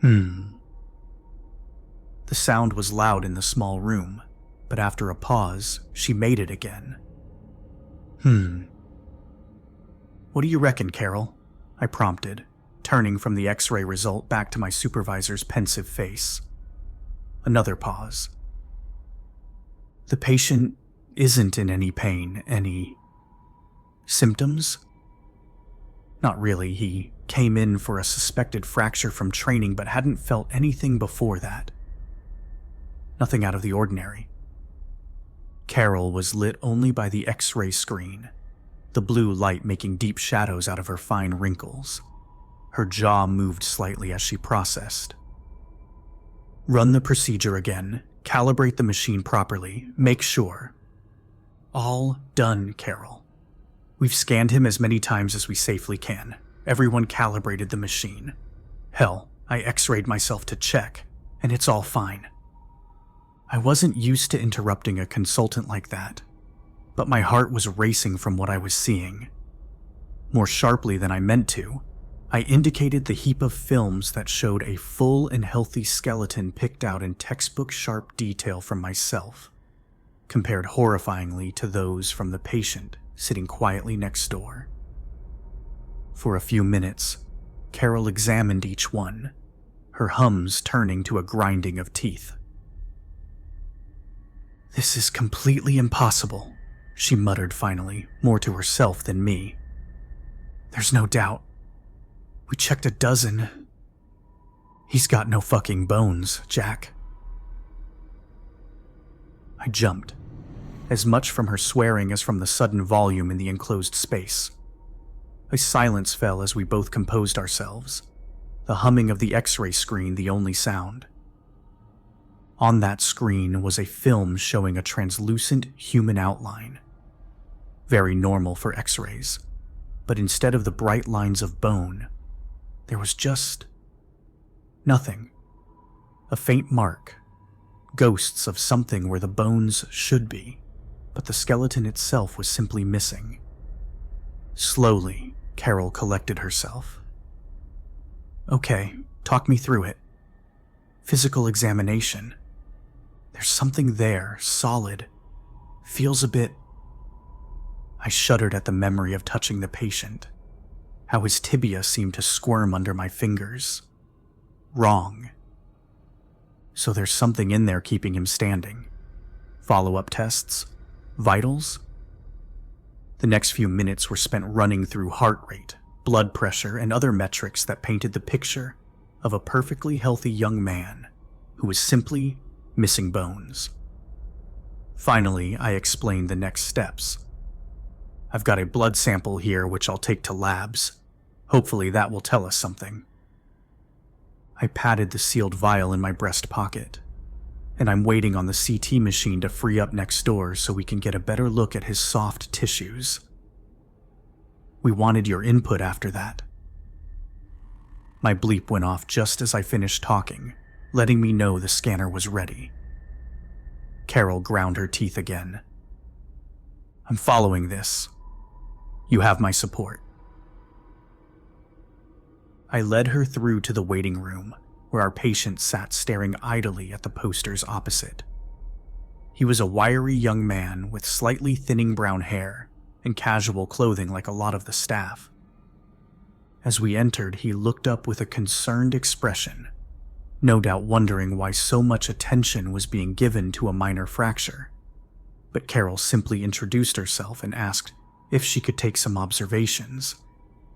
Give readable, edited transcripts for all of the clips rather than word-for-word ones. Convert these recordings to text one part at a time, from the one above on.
The sound was loud in the small room, but after a pause, she made it again. What do you reckon, Carol? I prompted, turning from the X-ray result back to my supervisor's pensive face. Another pause. The patient isn't in any pain, any symptoms? Not really. He came in for a suspected fracture from training but hadn't felt anything before that. Nothing out of the ordinary. Carol was lit only by the X-ray screen, the blue light making deep shadows out of her fine wrinkles. Her jaw moved slightly as she processed. Run the procedure again, calibrate the machine properly, make sure. All done, Carol. We've scanned him as many times as we safely can. Everyone calibrated the machine. Hell, I X-rayed myself to check, and it's all fine. I wasn't used to interrupting a consultant like that, but my heart was racing from what I was seeing. More sharply than I meant to, I indicated the heap of films that showed a full and healthy skeleton picked out in textbook-sharp detail from myself, compared horrifyingly to those from the patient sitting quietly next door. For a few minutes, Carol examined each one, her hums turning to a grinding of teeth. "This is completely impossible," she muttered finally, more to herself than me. "There's no doubt. We checked a dozen. He's got no fucking bones, Jack." I jumped, as much from her swearing as from the sudden volume in the enclosed space. A silence fell as we both composed ourselves, the humming of the X-ray screen the only sound. On that screen was a film showing a translucent human outline. Very normal for X-rays, but instead of the bright lines of bone, there was just nothing. A faint mark, ghosts of something where the bones should be, but the skeleton itself was simply missing. Slowly, Carol collected herself. "Okay, talk me through it. Physical examination. There's something there, solid. Feels a bit..." I shuddered at the memory of touching the patient, how his tibia seemed to squirm under my fingers. Wrong. So there's something in there keeping him standing. Follow-up tests? Vitals? The next few minutes were spent running through heart rate, blood pressure, and other metrics that painted the picture of a perfectly healthy young man who was simply missing bones. Finally, I explained the next steps. "I've got a blood sample here which I'll take to labs. Hopefully that will tell us something." I patted the sealed vial in my breast pocket, and I'm waiting on the CT machine to free up next door so we can get a better look at his soft tissues. "We wanted your input after that." My bleep went off just as I finished talking, letting me know the scanner was ready. Carol ground her teeth again. "I'm following this. You have my support." I led her through to the waiting room, where our patient sat staring idly at the posters opposite. He was a wiry young man with slightly thinning brown hair and casual clothing like a lot of the staff. As we entered, he looked up with a concerned expression, no doubt wondering why so much attention was being given to a minor fracture. But Carol simply introduced herself and asked if she could take some observations,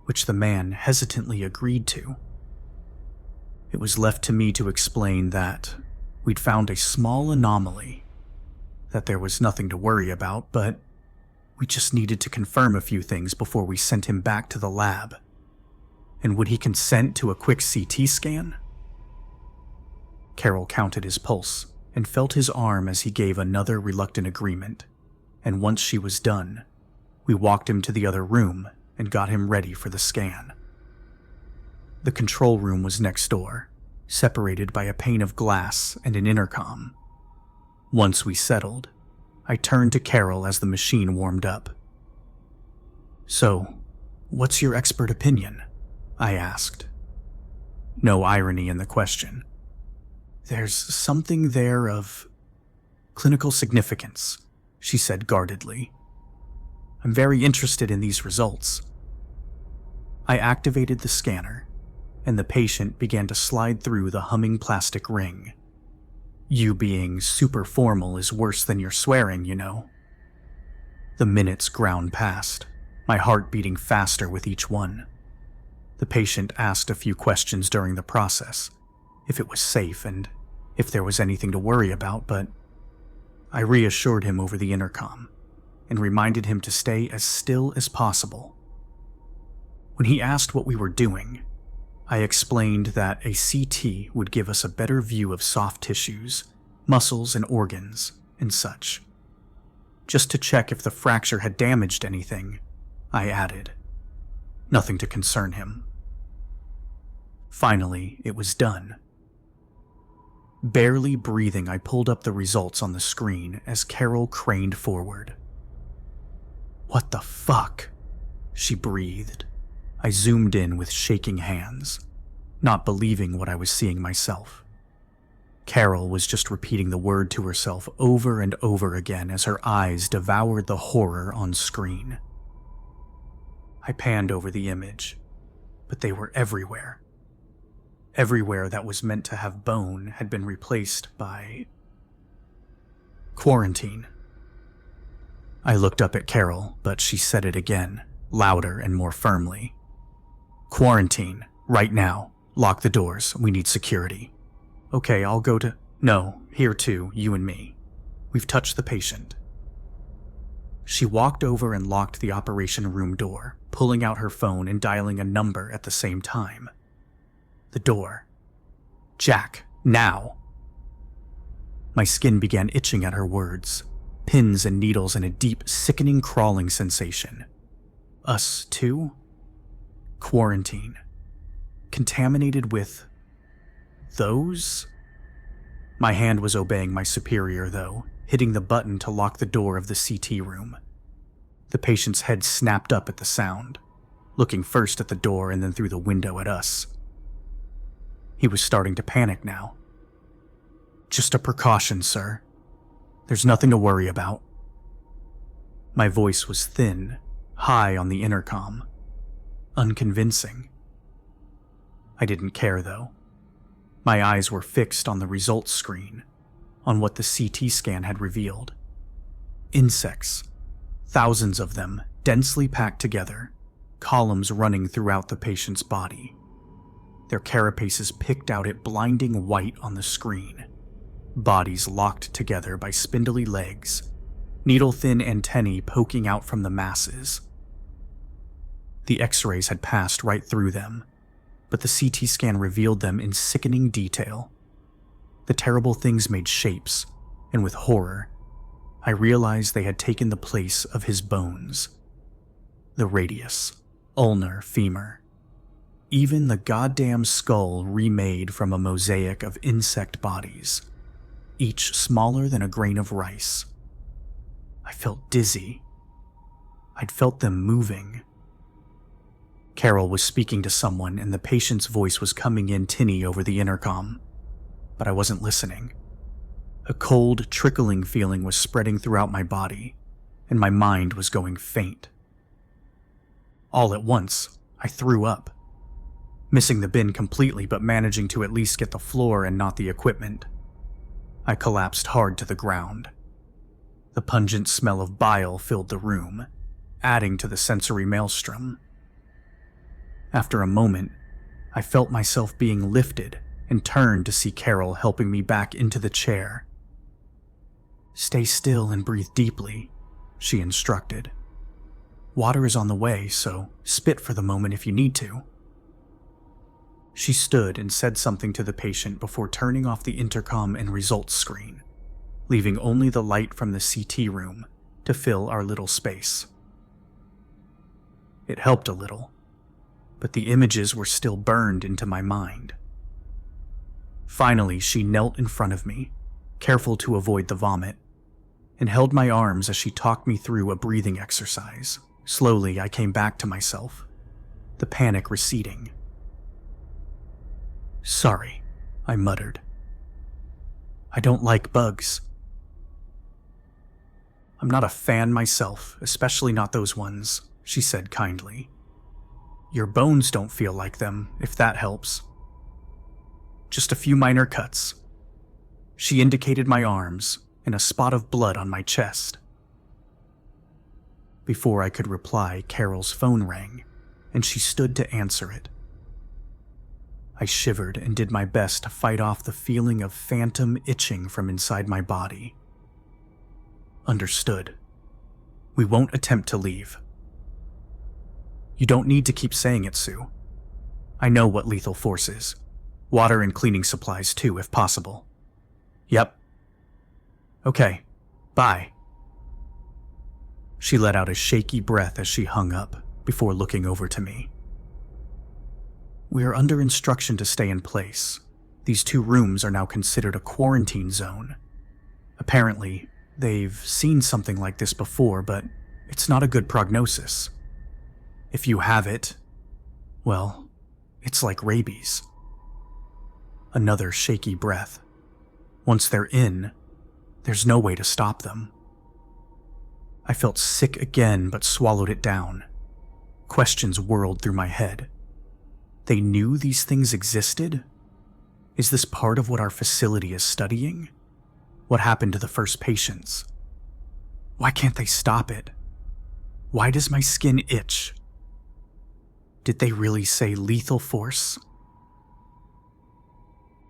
which the man hesitantly agreed to. It was left to me to explain that we'd found a small anomaly, that there was nothing to worry about, but we just needed to confirm a few things before we sent him back to the lab. And would he consent to a quick CT scan? Carol counted his pulse and felt his arm as he gave another reluctant agreement, and once she was done, we walked him to the other room and got him ready for the scan. The control room was next door, separated by a pane of glass and an intercom. Once we settled, I turned to Carol as the machine warmed up. "So, what's your expert opinion?" I asked. no irony in the question. "There's something there of clinical significance," she said guardedly. "I'm very interested in these results." I activated the scanner, and the patient began to slide through the humming plastic ring. You being super formal is worse than your swearing, you know. The minutes ground past, my heart beating faster with each one. The patient asked a few questions during the process, if it was safe and if there was anything to worry about, but I reassured him over the intercom and reminded him to stay as still as possible. When he asked what we were doing, I explained that a CT would give us a better view of soft tissues, muscles and organs, and such. Just to check if the fracture had damaged anything, I added. Nothing to concern him. Finally, it was done. Barely breathing, I pulled up the results on the screen as Carol craned forward. "What the fuck?" she breathed. I zoomed in with shaking hands, not believing what I was seeing myself. Carol was just repeating the word to herself over and over again as her eyes devoured the horror on screen. I panned over the image, but they were everywhere. Everywhere that was meant to have bone had been replaced by quarantine. I looked up at Carol, but she said it again, louder and more firmly. "Quarantine, right now. Lock the doors, we need security." "Okay, I'll go to—" "No, here too, you and me. We've touched the patient." She walked over and locked the operation room door, pulling out her phone and dialing a number at the same time. The door. "Jack, now!" My skin began itching at her words, pins and needles and a deep, sickening crawling sensation. Us too? Quarantine. Contaminated with those? My hand was obeying my superior, though, hitting the button to lock the door of the CT room. The patient's head snapped up at the sound, looking first at the door and then through the window at us. He was starting to panic now. "Just a precaution, sir. There's nothing to worry about." My voice was thin, high on the intercom. Unconvincing. I didn't care, though. My eyes were fixed on the results screen, on what the CT scan had revealed. Insects. Thousands of them, densely packed together, columns running throughout the patient's body. Their carapaces picked out at blinding white on the screen. Bodies locked together by spindly legs, needle-thin antennae poking out from the masses. The X-rays had passed right through them, but the CT scan revealed them in sickening detail. The terrible things made shapes, and with horror, I realized they had taken the place of his bones. The radius, ulnar femur. Even the goddamn skull remade from a mosaic of insect bodies, each smaller than a grain of rice. I felt dizzy. I'd felt them moving. Carol was speaking to someone and the patient's voice was coming in tinny over the intercom, but I wasn't listening. A cold, trickling feeling was spreading throughout my body, and my mind was going faint. All at once, I threw up. Missing the bin completely, but managing to at least get the floor and not the equipment. I collapsed hard to the ground. The pungent smell of bile filled the room, adding to the sensory maelstrom. After a moment, I felt myself being lifted and turned to see Carol helping me back into the chair. "Stay still and breathe deeply," she instructed. "Water is on the way, so spit for the moment if you need to." She stood and said something to the patient before turning off the intercom and results screen, leaving only the light from the CT room to fill our little space. It helped a little, but the images were still burned into my mind. Finally, she knelt in front of me, careful to avoid the vomit, and held my arms as she talked me through a breathing exercise. Slowly, I came back to myself, the panic receding. "Sorry," I muttered. "I don't like bugs." "I'm not a fan myself, especially not those ones," she said kindly. "Your bones don't feel like them, if that helps. Just a few minor cuts." She indicated my arms and a spot of blood on my chest. Before I could reply, Carol's phone rang, and she stood to answer it. I shivered and did my best to fight off the feeling of phantom itching from inside my body. "Understood. We won't attempt to leave." "You don't need to keep saying it, Sue. I know what lethal force is. Water and cleaning supplies too, if possible." "Yep." "Okay. Bye." She let out a shaky breath as she hung up, before looking over to me. "We are under instruction to stay in place. These 2 rooms are now considered a quarantine zone. Apparently, they've seen something like this before, but it's not a good prognosis. If you have it, well, it's like rabies." Another shaky breath. Once they're in, there's no way to stop them. I felt sick again, but swallowed it down. Questions whirled through my head. They knew these things existed? Is this part of what our facility is studying? What happened to the first patients? Why can't they stop it? Why does my skin itch? Did they really say lethal force?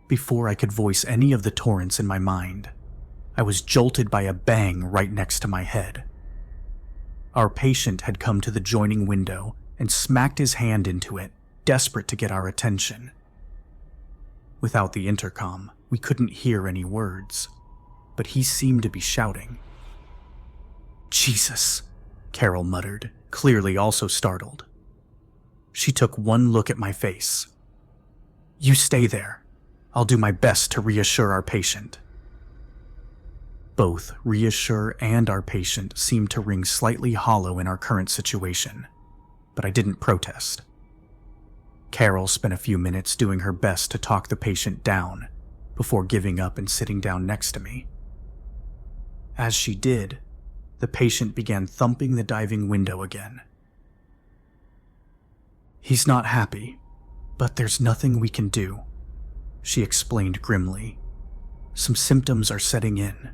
Before I could voice any of the torrents in my mind, I was jolted by a bang right next to my head. Our patient had come to the joining window and smacked his hand into it, desperate to get our attention. Without the intercom, we couldn't hear any words, but he seemed to be shouting. "Jesus," Carol muttered, clearly also startled. She took one look at my face. "You stay there. I'll do my best to reassure our patient." Both reassure and our patient seemed to ring slightly hollow in our current situation, but I didn't protest. Carol spent a few minutes doing her best to talk the patient down before giving up and sitting down next to me. As she did, the patient began thumping the diving window again. "He's not happy, but there's nothing we can do," she explained grimly. "Some symptoms are setting in.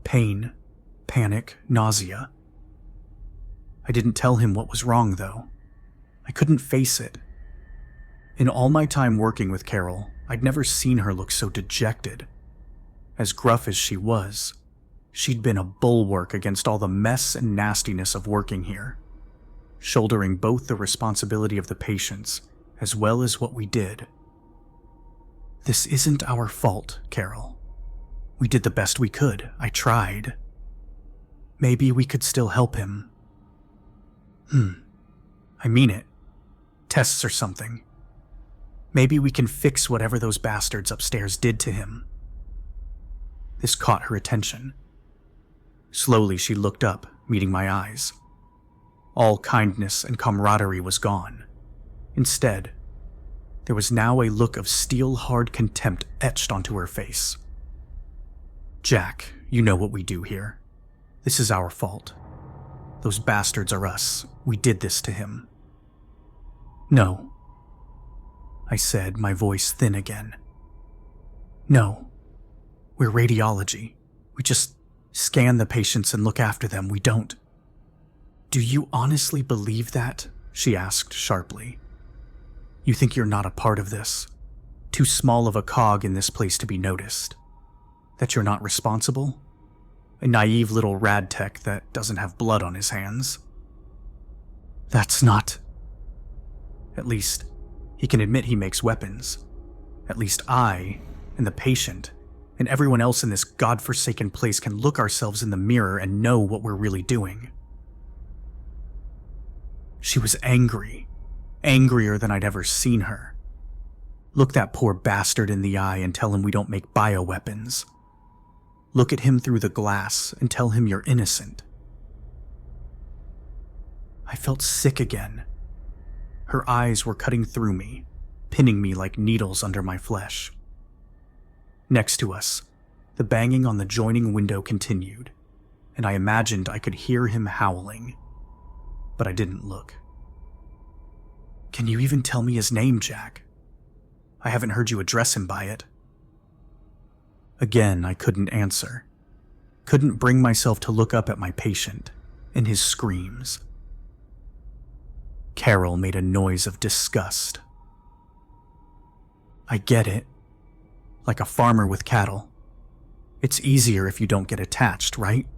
Pain, panic, nausea. I didn't tell him what was wrong, though. I couldn't face it. In all my time working with Carol, I'd never seen her look so dejected. As gruff as she was, she'd been a bulwark against all the mess and nastiness of working here, shouldering both the responsibility of the patients as well as what we did. "This isn't our fault, Carol. We did the best we could. I tried. Maybe we could still help him." I mean it. Tests or something. Maybe we can fix whatever those bastards upstairs did to him." This caught her attention. Slowly she looked up, meeting my eyes. All kindness and camaraderie was gone. Instead, there was now a look of steel-hard contempt etched onto her face. "Jack, you know what we do here. This is our fault. Those bastards are us. We did this to him." "No," I said, my voice thin again. "No. We're radiology. We just scan the patients and look after them. We don't." "Do you honestly believe that?" she asked sharply. "You think you're not a part of this? Too small of a cog in this place to be noticed? That you're not responsible? A naive little rad tech that doesn't have blood on his hands?" "That's not..." "At least, he can admit he makes weapons. At least I, and the patient, and everyone else in this godforsaken place can look ourselves in the mirror and know what we're really doing." She was angry, angrier than I'd ever seen her. Look that poor bastard in the eye and tell him we don't make bioweapons. Look at him through the glass and tell him you're innocent. I felt sick again. Her eyes were cutting through me, pinning me like needles under my flesh. Next to us, the banging on the joining window continued, and I imagined I could hear him howling, but I didn't look. "Can you even tell me his name, Jack? I haven't heard you address him by it." Again, I couldn't answer. Couldn't bring myself to look up at my patient and his screams. Carol made a noise of disgust. "I get it. Like a farmer with cattle. It's easier if you don't get attached, right?"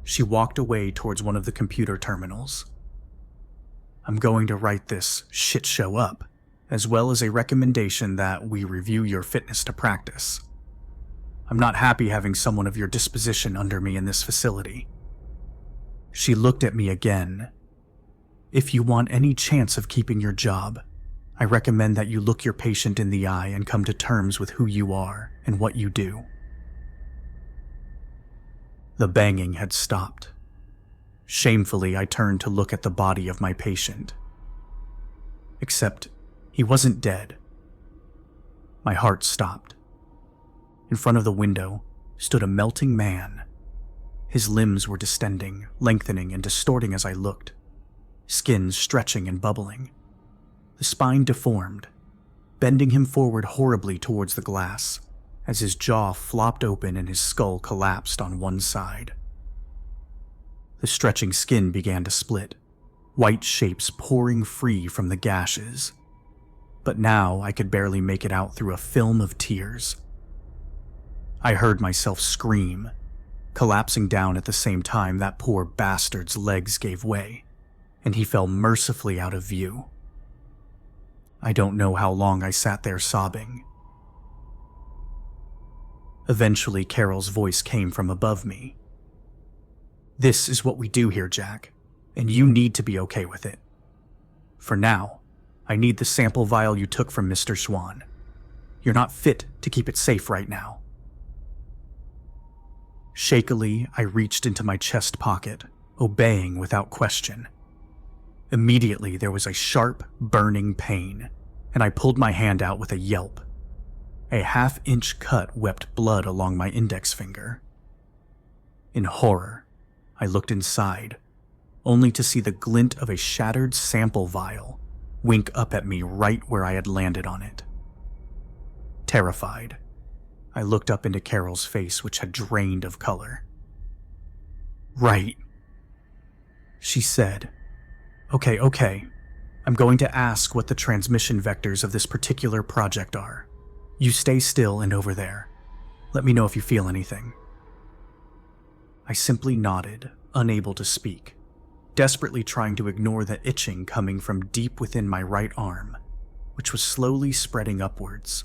She walked away towards one of the computer terminals. "I'm going to write this shit show up, as well as a recommendation that we review your fitness to practice. I'm not happy having someone of your disposition under me in this facility." She looked at me again. "If you want any chance of keeping your job, I recommend that you look your patient in the eye and come to terms with who you are and what you do." The banging had stopped. Shamefully, I turned to look at the body of my patient. Except, he wasn't dead. My heart stopped. In front of the window stood a melting man. His limbs were distending, lengthening, and distorting as I looked, skin stretching and bubbling. The spine deformed, bending him forward horribly towards the glass, as his jaw flopped open and his skull collapsed on one side. The stretching skin began to split, white shapes pouring free from the gashes. But now I could barely make it out through a film of tears. I heard myself scream, collapsing down at the same time that poor bastard's legs gave way, and he fell mercifully out of view. I don't know how long I sat there sobbing. Eventually, Carol's voice came from above me. "This is what we do here, Jack, and you need to be okay with it. For now, I need the sample vial you took from Mr. Swan. You're not fit to keep it safe right now." Shakily, I reached into my chest pocket, obeying without question. Immediately, there was a sharp, burning pain, and I pulled my hand out with a yelp. A half-inch cut wept blood along my index finger. In horror, I looked inside, only to see the glint of a shattered sample vial wink up at me right where I had landed on it. Terrified, I looked up into Carol's face, which had drained of color. "Right," she said. Okay. I'm going to ask what the transmission vectors of this particular project are. You stay still and over there. Let me know if you feel anything." I simply nodded, unable to speak, desperately trying to ignore the itching coming from deep within my right arm, which was slowly spreading upwards.